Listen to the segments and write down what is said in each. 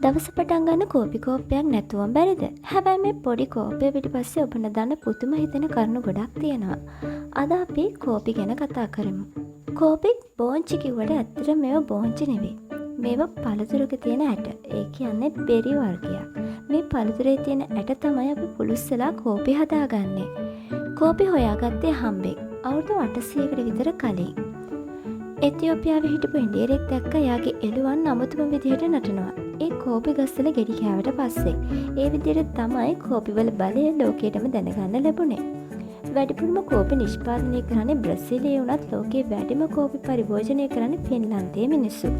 දවස පටන් ගන්න කෝපි කෝප්පයක් නැතුවම බැරිද? හැබැයි මේ පොඩි කෝපය පිටිපස්සේ ඔබ නොදන්න පුදුම හිතෙන කරුණු ගොඩක් තියෙනවා. අද අපි කෝපි ගැන කතා කරමු. කෝපි බෝංචි කිව්වට ඇත්තට මේවා බෝංචි නෙවෙයි. මේවා පළතුරක තියෙන ඇට. ඒ කියන්නේ බෙරි වර්ගයක්. මේ පළතුරේ තියෙන ඇට තමයි අපි පුළුස්සලා කෝපි හදාගන්නේ. කෝපි හොයාගත්තේ හම්බෙක්. අවුරුදු 800කට විතර කලින්. එතියෝපියාවේ හිටපු ඉන්දියරෙක් දැක්ක එයාගේ එළුවන් අමුතුම විදිහට නටනවා. ඒ කෝපි ගස්වල ගෙඩි කෑවට පස්සේ. ඒ විදිහට තමයි කෝපිවල බලය ලෝකයටම දැනගන්න ලැබුණේ. වැඩිපුරම කෝපි නිෂ්පාදනය කරන්නේ බ්‍රසීලයේ වුණත් ලෝකයේ වැඩිම කෝපි පරිභෝජනය කරන්නේ ෆින්ලන්තයේ මිනිස්සු.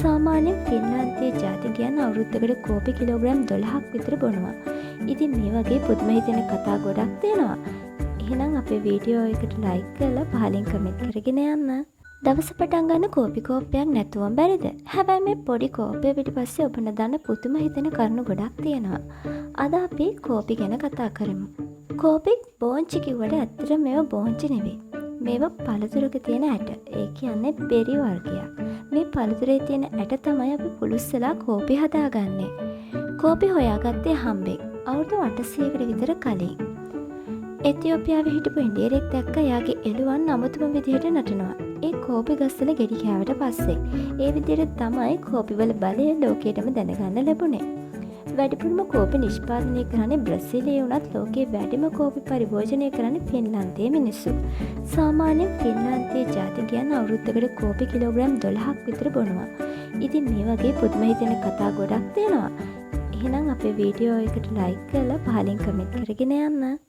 සාමාන්‍යයෙන් ෆින්ලන්තයේ ජාතිකයන් අවුරුද්දකට කෝපි කිලෝග්‍රෑම් 12ක් විතර බොනවා. ඉතින් මේ වගේ පුදුම හිතෙන කතා ගොඩක් තියෙනවා. එහෙනම් අපේ වීඩියෝ එකට ලයික් කරලා පහලින් කමෙන්ට් කරගෙන යන්න. දවස පටන් ගන්න කෝපි කෝප්පයක් නැතුවම බැරිද? හැබැයි මේ පොඩි කෝපය පිටිපස්සේ ඔබ නොදන්න පුදුම හිතෙන කරුණු ගොඩක් තියෙනවා. අද අපි කෝපි ගැන කතා කරමු. කෝපි බෝංචි කිව්වට ඇත්තට මේවා බෝංචි නෙවෙයි. මේවා පළතුරක තියෙන ඇට. ඒ කියන්නේ බෙරි වර්ගයක්. මේ පළතුරේ තියෙන ඇට තමයි අපි පුළුස්සලා කෝපි හදාගන්නේ. කෝපි හොයාගත්තේ හම්බෙක්. අවුරුදු 800කට විතර කලින්. එතියෝපියාවේ හිටපු ඉන්දියරෙක් දැක්ක එයාගේ එළුවන් අමුතුම විදිහට නටනවා. ඒ කෝපි ගස්වල ගෙඩි කෑවට පස්සේ. ඒ විදිහට තමයි කෝපිවල බලය ලෝකයටම දැනගන්න ලැබුණේ. වැඩිපුරම කෝපි නිෂ්පාදනය කරන්නේ බ්‍රසීලයේ වුණත් ලෝකයේ වැඩිම කෝපි පරිභෝජනය කරන්නේ ෆින්ලන්තයේ මිනිස්සු. සාමාන්‍යයෙන් ෆින්ලන්තයේ ජාතිකයන් අවුරුද්දකට කෝපි කිලෝග්‍රෑම් 12ක් විතර බොනවා. ඉතින් මේ වගේ පුදුම හිතෙන කතා ගොඩක් තියෙනවා. එහෙනම් අපේ වීඩියෝ එකට ලයික් කරලා පහලින් කමෙන්ට් කරගෙන යන්න.